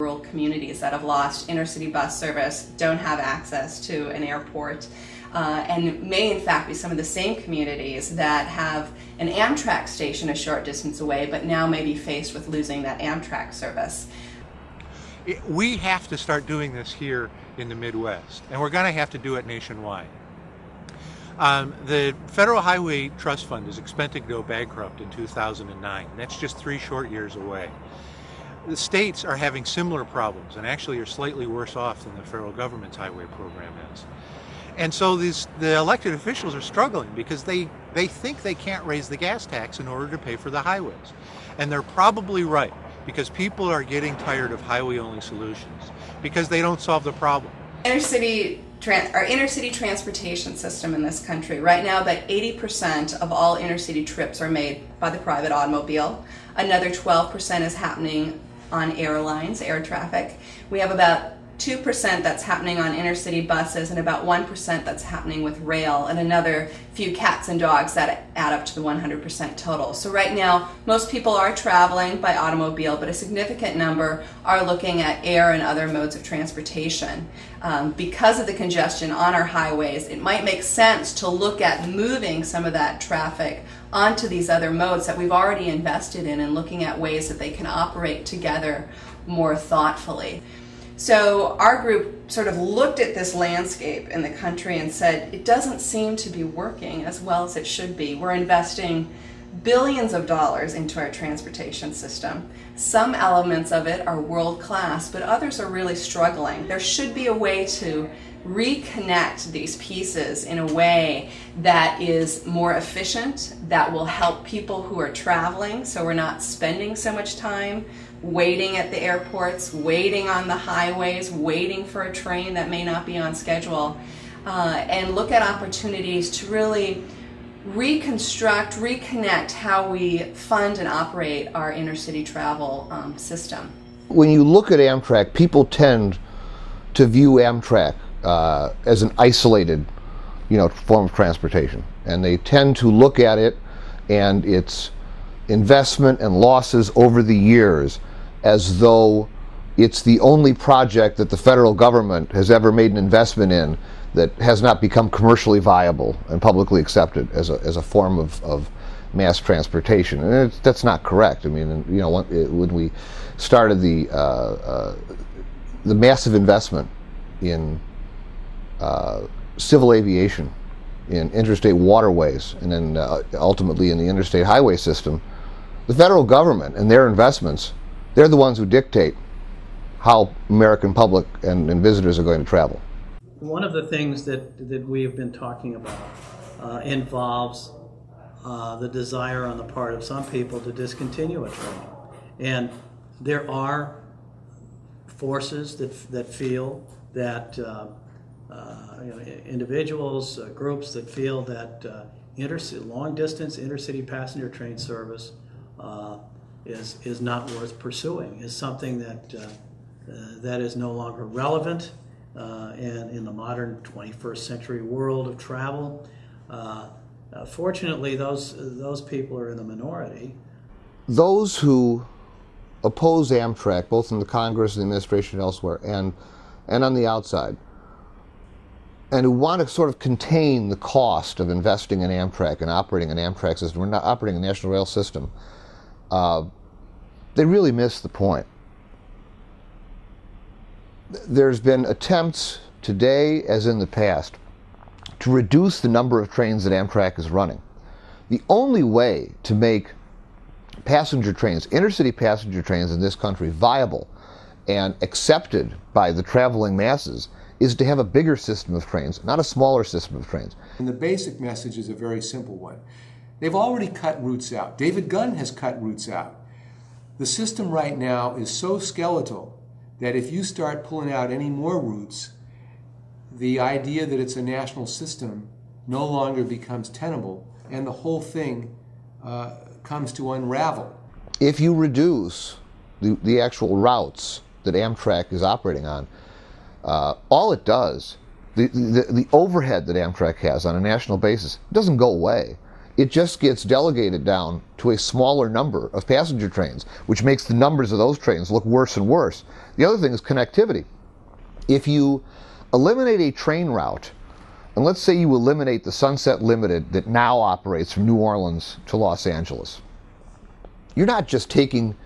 rural communities that have lost inner-city bus service, don't have access to an airport, and may in fact be some of the same communities that have an Amtrak station a short distance away, but now may be faced with losing that Amtrak service. We have to start doing this here in the Midwest, and we're going to have to do it nationwide. The Federal Highway Trust Fund is expected to go bankrupt in 2009. That's just 3 short years away. The states are having similar problems and actually are slightly worse off than the federal government's highway program is. And so the elected officials are struggling because they think they can't raise the gas tax in order to pay for the highways. And they're probably right, because people are getting tired of highway-only solutions because they don't solve the problem. Our inner city transportation system in this country, right now about 80% of all inner city trips are made by the private automobile. Another 12% is happening on airlines, air traffic. We have about 2% that's happening on inner city buses, and about 1% that's happening with rail, and another few cats and dogs that add up to the 100% total. So right now, most people are traveling by automobile, but a significant number are looking at air and other modes of transportation. Because of the congestion on our highways, it might make sense to look at moving some of that traffic onto these other modes that we've already invested in, and looking at ways that they can operate together more thoughtfully. So our group sort of looked at this landscape in the country and said, it doesn't seem to be working as well as it should be. We're investing billions of dollars into our transportation system. Some elements of it are world-class, but others are really struggling. There should be a way to reconnect these pieces in a way that is more efficient, that will help people who are traveling, so we're not spending so much time waiting at the airports, waiting on the highways, waiting for a train that may not be on schedule, and look at opportunities to really reconstruct, reconnect how we fund and operate our inner city travel system. When you look at Amtrak, people tend to view Amtrak as an isolated, form of transportation, and they tend to look at it and its investment and losses over the years as though it's the only project that the federal government has ever made an investment in that has not become commercially viable and publicly accepted as a form of mass transportation. And that's not correct. I mean, when we started the massive investment in civil aviation, in interstate waterways, and then ultimately in the interstate highway system, the federal government and their investments, they're the ones who dictate how American public and visitors are going to travel. One of the things that we have been talking about involves the desire on the part of some people to discontinue a train. And there are forces that feel that, individuals, groups that feel that long-distance intercity passenger train service is not worth pursuing, is something that is no longer relevant and in the modern 21st century world of travel. Fortunately, those people are in the minority. Those who oppose Amtrak, both in the Congress and the administration and elsewhere, and on the outside, and who want to sort of contain the cost of investing in Amtrak and operating an Amtrak system, or not operating a national rail system, they really miss the point. There's been attempts today, as in the past, to reduce the number of trains that Amtrak is running. The only way to make passenger trains, intercity passenger trains in this country, viable and accepted by the traveling masses is to have a bigger system of trains, not a smaller system of trains. And the basic message is a very simple one. They've already cut routes out. David Gunn has cut routes out. The system right now is so skeletal that if you start pulling out any more routes, the idea that it's a national system no longer becomes tenable, and the whole thing comes to unravel. If you reduce the actual routes that Amtrak is operating on, all it does, the overhead that Amtrak has on a national basis doesn't go away. it just gets delegated down to a smaller number of passenger trains, which makes the numbers of those trains look worse and worse. The other thing is connectivity. If you eliminate a train route, and let's say you eliminate the Sunset Limited that now operates from New Orleans to Los Angeles, you're not just taking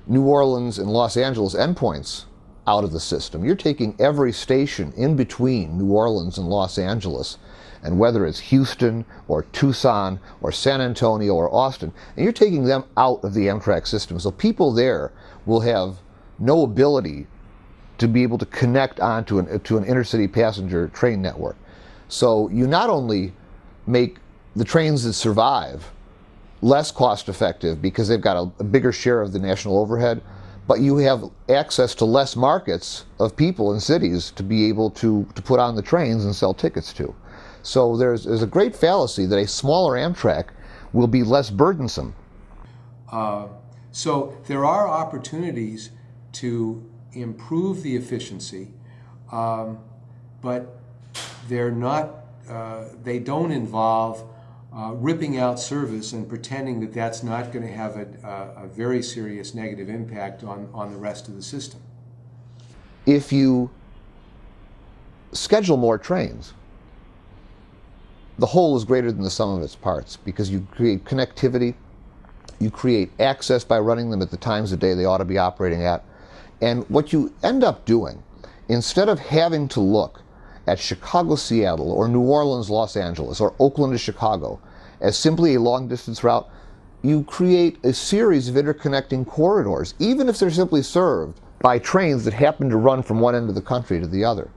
New Orleans and Los Angeles endpoints out of the system. You're taking every station in between New Orleans and Los Angeles, and whether it's Houston or Tucson or San Antonio or Austin, and you're taking them out of the Amtrak system. So people there will have no ability to be able to connect onto an intercity passenger train network. So you not only make the trains that survive less cost effective because they've got a bigger share of the national overhead, but you have access to less markets of people in cities to be able to put on the trains and sell tickets to. So there's a great fallacy that a smaller Amtrak will be less burdensome. So there are opportunities to improve the efficiency, but they're not. They don't involve ripping out service and pretending that that's not going to have a very serious negative impact on the rest of the system. If you schedule more trains, the whole is greater than the sum of its parts, because you create connectivity, you create access by running them at the times of day they ought to be operating at, and what you end up doing, instead of having to look at Chicago, Seattle, or New Orleans, Los Angeles, or Oakland to Chicago as simply a long-distance route, you create a series of interconnecting corridors, even if they're simply served by trains that happen to run from one end of the country to the other.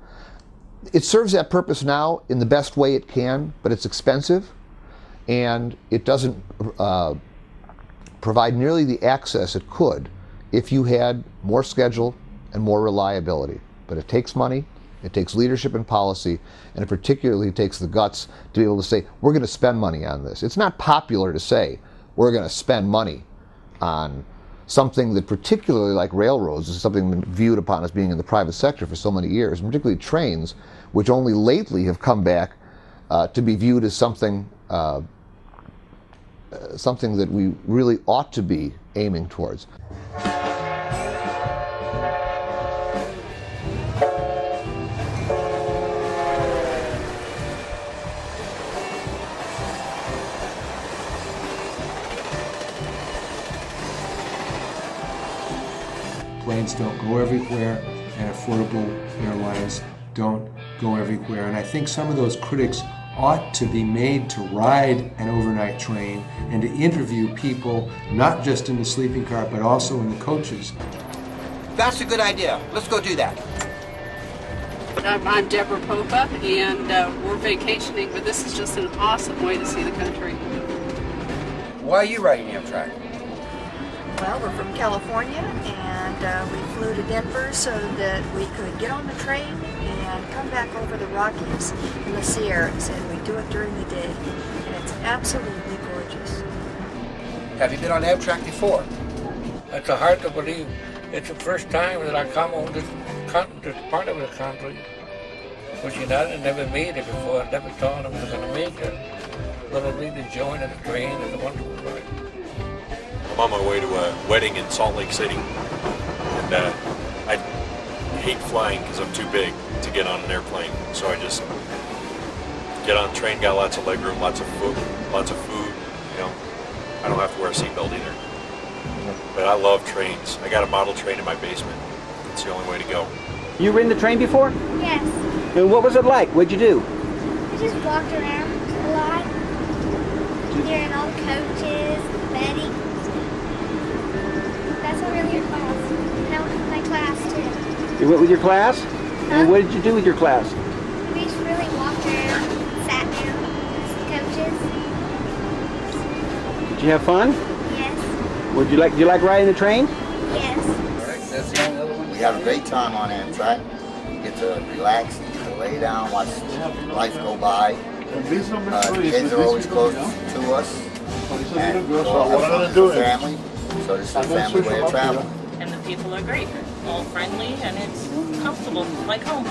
It serves that purpose now in the best way it can, but it's expensive, and it doesn't provide nearly the access it could if you had more schedule and more reliability. But it takes money, it takes leadership and policy, and it particularly takes the guts to be able to say, we're going to spend money on this. It's not popular to say, we're going to spend money on something that, particularly like railroads, is something viewed upon as being in the private sector for so many years, and particularly trains, which only lately have come back to be viewed as something something that we really ought to be aiming towards. Planes don't go everywhere, and affordable airlines don't go everywhere. And I think some of those critics ought to be made to ride an overnight train and to interview people, not just in the sleeping car, but also in the coaches. That's a good idea. Let's go do that. I'm Deborah Popa, and we're vacationing, but this is just an awesome way to see the country. Why are you riding Amtrak? Well, we're from California, and we flew to Denver so that we could get on the train and come back over the Rockies and the Sierras, and we do it during the day, and it's absolutely gorgeous. Have you been on Amtrak before? It's hard to believe. It's the first time that I come on this part of the country, which I never made it before. I never thought I was going to make it. But I really enjoying the train. It's a wonderful ride. I'm on my way to a wedding in Salt Lake City, and I hate flying because I'm too big to get on an airplane, so I just get on the train, got lots of legroom, lots of food, you know. I don't have to wear a seatbelt either. But I love trains. I got a model train in my basement. It's the only way to go. You ridden the train before? Yes. And what was it like? What'd you do? I just walked around a lot, hearing all the coaches, Betty. That's what really fun. And I went with my class too. You went with your class? And what did you do with your class? We just really walked around, sat down with the coaches. Did you have fun? Yes. Would you like riding the train? Yes. All right, that's the only other one. We have a great time on Amtrak. You get to relax, you get to lay down, watch life go by. The kids are always close to us. And we're all have fun as a family. So this is a family way of traveling. And the people are great. All friendly, and it's comfortable, like home.